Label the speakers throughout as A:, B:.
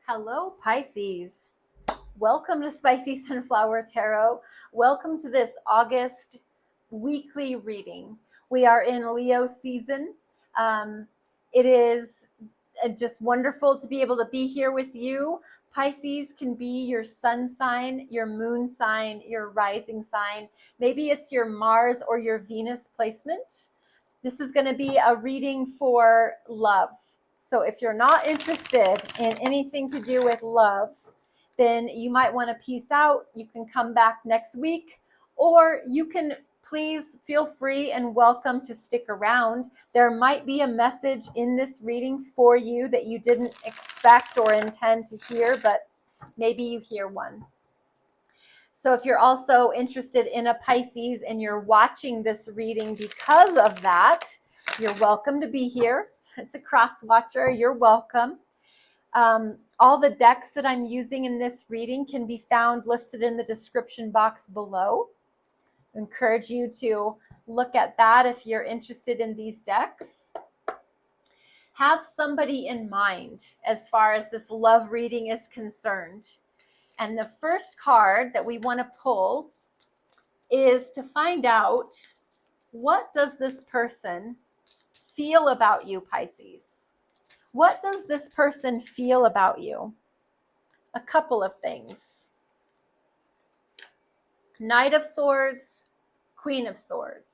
A: Hello, Pisces. Welcome to Spicy Sunflower Tarot. Welcome to this August weekly reading. We are in Leo season. It is just wonderful to be able to be here with you. Pisces can be your sun sign, your moon sign, your rising sign. Maybe it's your Mars or your Venus placement. This is going to be a reading for love. So if you're not interested in anything to do with love, then you might want to peace out. You can come back next week, or you can please feel free and welcome to stick around. There might be a message in this reading for you that you didn't expect or intend to hear, but maybe you hear one. So if you're also interested in a Pisces and you're watching this reading because of that, you're welcome to be here. It's a cross watcher. You're welcome. All the decks that I'm using in this reading can be found listed in the description box below. I encourage you to look at that if you're interested in these decks. Have somebody in mind as far as this love reading is concerned. And the first card that we want to pull is to find out, what does this person feel about you, Pisces? What does this person feel about you? A couple of things. Knight of Swords, Queen of Swords.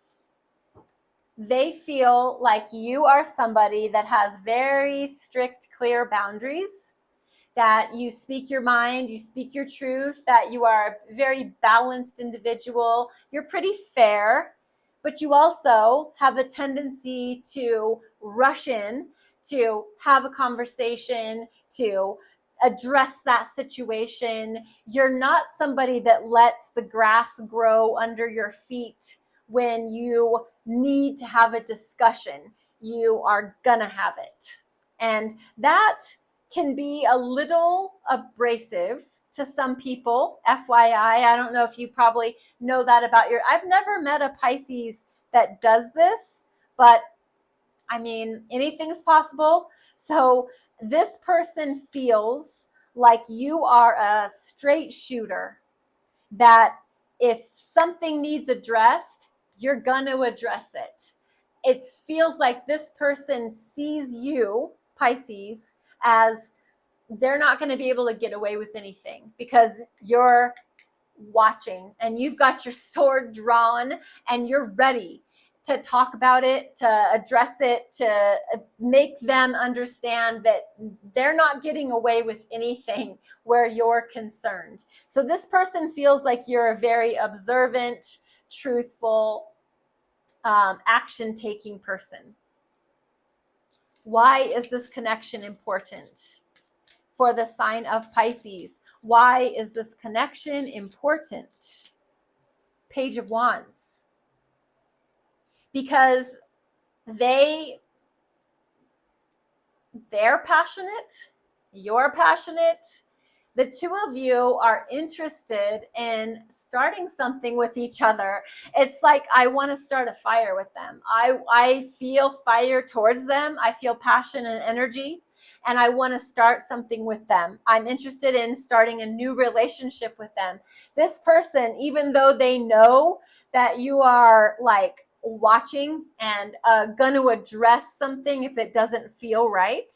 A: They feel like you are somebody that has very strict, clear boundaries, that you speak your mind, you speak your truth, that you are a very balanced individual. You're pretty fair, but you also have a tendency to rush in, to have a conversation, to address that situation. You're not somebody that lets the grass grow under your feet when you need to have a discussion. You are gonna have it. And that can be a little abrasive to some people. FYI, I don't know if you probably know that about I've never met a Pisces that does this, but I mean, anything's possible. So this person feels like you are a straight shooter, that if something needs addressed, you're going to address it. It feels like this person sees you, Pisces, as they're not going to be able to get away with anything because you're watching and you've got your sword drawn and you're ready to talk about it, to address it, to make them understand that they're not getting away with anything where you're concerned. So this person feels like you're a very observant, truthful, action-taking person. Why is this connection important for the sign of Pisces? Why is this connection important? Page of Wands. Because they're passionate, you're passionate. The two of you are interested in starting something with each other. It's like I want to start a fire with them. I feel fire towards them. I feel passion and energy, and I want to start something with them. I'm interested in starting a new relationship with them. This person, even though they know that you are like watching and going to address something if it doesn't feel right,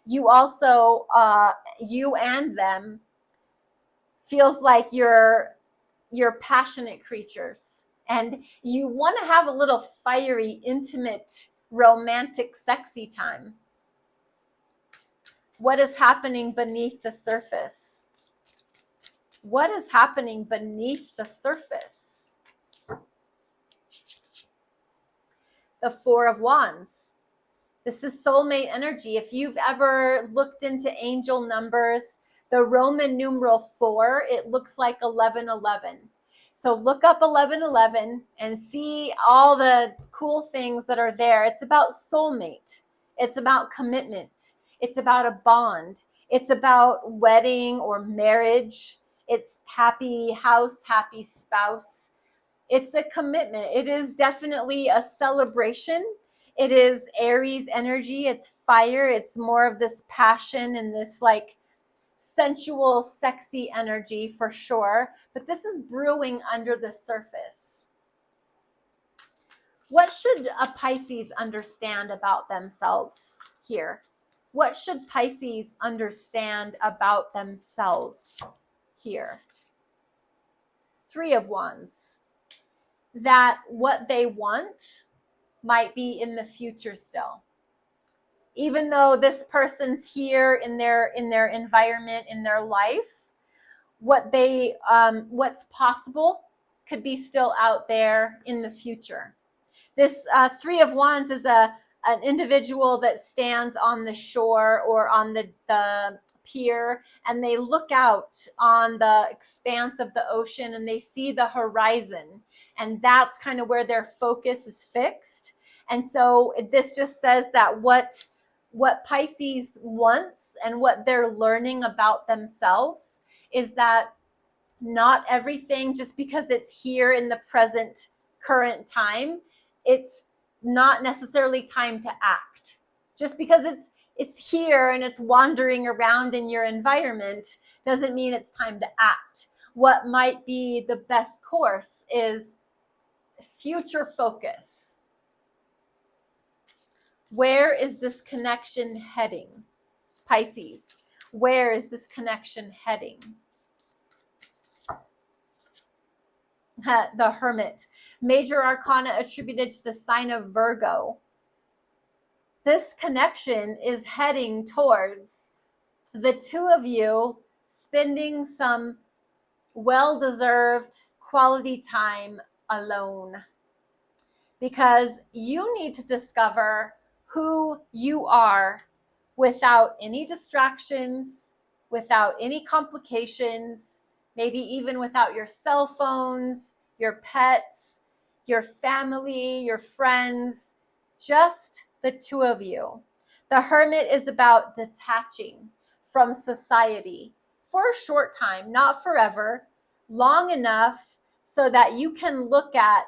A: you also, you and them, feels like you're passionate creatures and you want to have a little fiery, intimate, romantic, sexy time. What is happening beneath the surface? What is happening beneath the surface? The Four of Wands. This is soulmate energy. If you've ever looked into angel numbers, the Roman numeral 4, it looks like 1111. So look up 1111 and see all the cool things that are there. It's about soulmate. It's about commitment. It's about a bond. It's about wedding or marriage. It's happy house, happy spouse. It's a commitment. It is definitely a celebration. It is Aries energy. It's fire. It's more of this passion and this like sensual, sexy energy for sure, but this is brewing under the surface. What should a Pisces understand about themselves here? What should Pisces understand about themselves here? Three of Wands. That what they want might be in the future still. Even though this person's here in their environment, in their life, what's possible could be still out there in the future. This Three of Wands is an individual that stands on the shore or on the pier, and they look out on the expanse of the ocean and they see the horizon, and that's kind of where their focus is fixed. And so this just says that what Pisces wants and what they're learning about themselves is that not everything, just because it's here in the present current time, it's not necessarily time to act. Just because it's here and it's wandering around in your environment doesn't mean it's time to act. What might be the best course is future focus. Where is this connection heading? Pisces, where is this connection heading? The Hermit, major arcana attributed to the sign of Virgo. This connection is heading towards the two of you spending some well-deserved quality time alone, because you need to discover who you are without any distractions, without any complications, maybe even without your cell phones, your pets, your family, your friends, just the two of you. The Hermit is about detaching from society for a short time, not forever, long enough so that you can look at,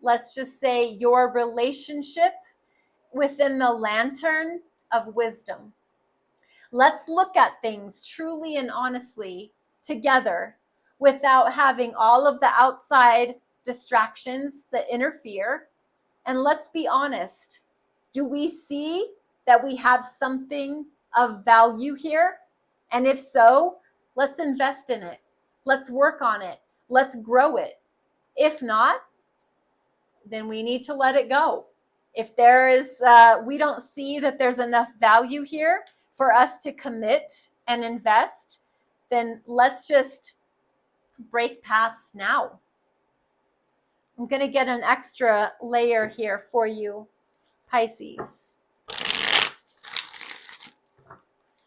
A: let's just say, your relationship within the lantern of wisdom. Let's look at things truly and honestly together without having all of the outside distractions that interfere. And let's be honest. Do we see that we have something of value here? And if so, let's invest in it. Let's work on it. Let's grow it. If not, then we need to let it go. If there is, we don't see that there's enough value here for us to commit and invest, then let's just break paths now. I'm going to get an extra layer here for you, Pisces.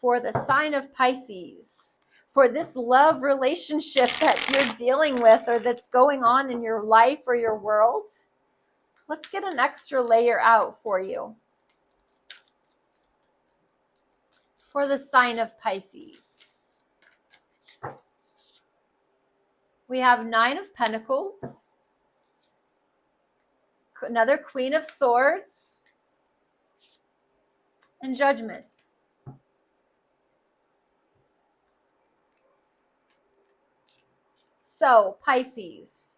A: For the sign of Pisces, for this love relationship that you're dealing with or that's going on in your life or your world, let's get an extra layer out for you. For the sign of Pisces, we have Nine of Pentacles, another Queen of Swords, and Judgment. So, Pisces,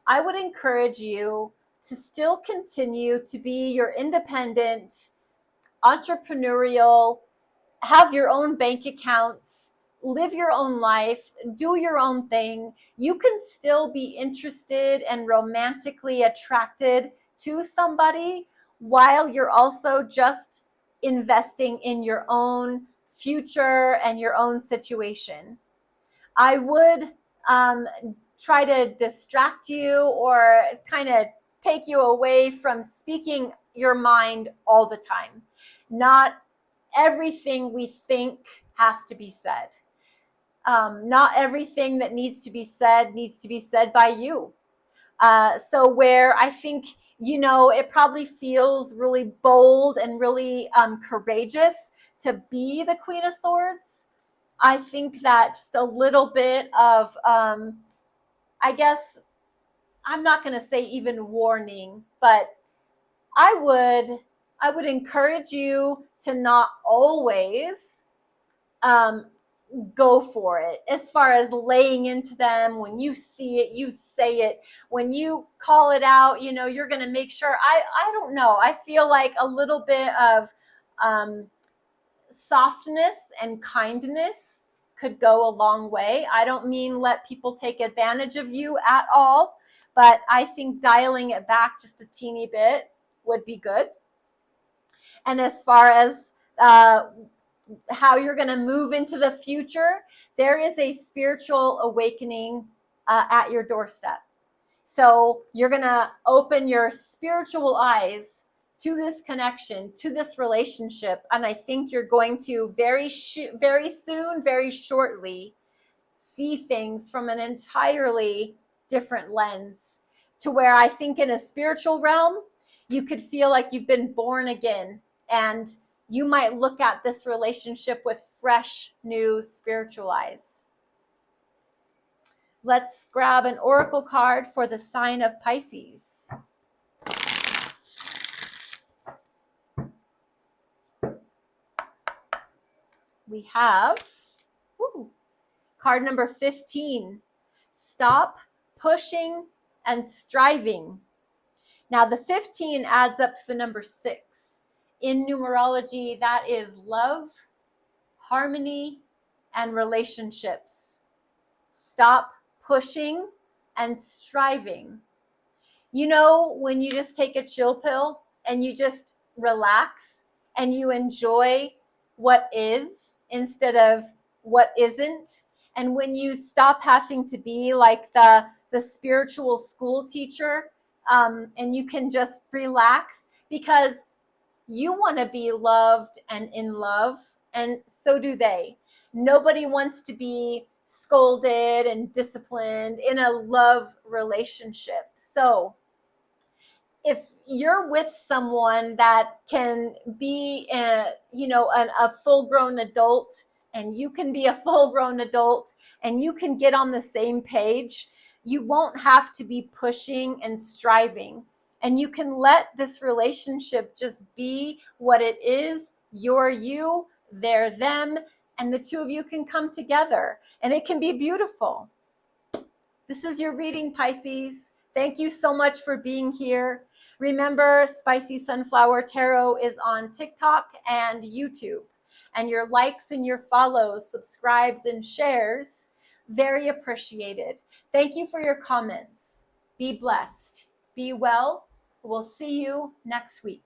A: I would encourage you to still continue to be your independent, entrepreneurial, have your own bank accounts, live your own life, do your own thing. You can still be interested and romantically attracted to somebody while you're also just investing in your own future and your own situation. I would try to distract you or kind of take you away from speaking your mind all the time. Not everything we think has to be said. Not everything that needs to be said by you. So where I think, it probably feels really bold and really courageous to be the Queen of Swords, I think that just a little bit of, I guess, I'm not going to say even warning, but I would encourage you to not always go for it. As far as laying into them, when you see it, you say it. When you call it out, you're going to make sure. I don't know. I feel like a little bit of softness and kindness could go a long way. I don't mean let people take advantage of you at all, but I think dialing it back just a teeny bit would be good. And as far as how you're going to move into the future, there is a spiritual awakening at your doorstep. So you're going to open your spiritual eyes to this connection, to this relationship. And I think you're going to very soon, very shortly, see things from an entirely different lens, to where I think in a spiritual realm, you could feel like you've been born again, and you might look at this relationship with fresh, new spiritual eyes. Let's grab an oracle card for the sign of Pisces. We have card number 15. Stop pushing and striving. Now, the 15 adds up to the number 6. In numerology, that is love, harmony, and relationships. Stop pushing and striving. When you just take a chill pill and you just relax and you enjoy what is instead of what isn't, and when you stop having to be like the spiritual school teacher, and you can just relax because you want to be loved and in love, and so do they. Nobody wants to be scolded and disciplined in a love relationship. So if you're with someone that can be a full-grown adult, and you can be a full-grown adult, and you can get on the same page, you won't have to be pushing and striving. And you can let this relationship just be what it is. You're you, they're them, and the two of you can come together, and it can be beautiful. This is your reading, Pisces. Thank you so much for being here. Remember, Spicy Sunflower Tarot is on TikTok and YouTube. And your likes and your follows, subscribes, and shares, very appreciated. Thank you for your comments. Be blessed. Be well. We'll see you next week.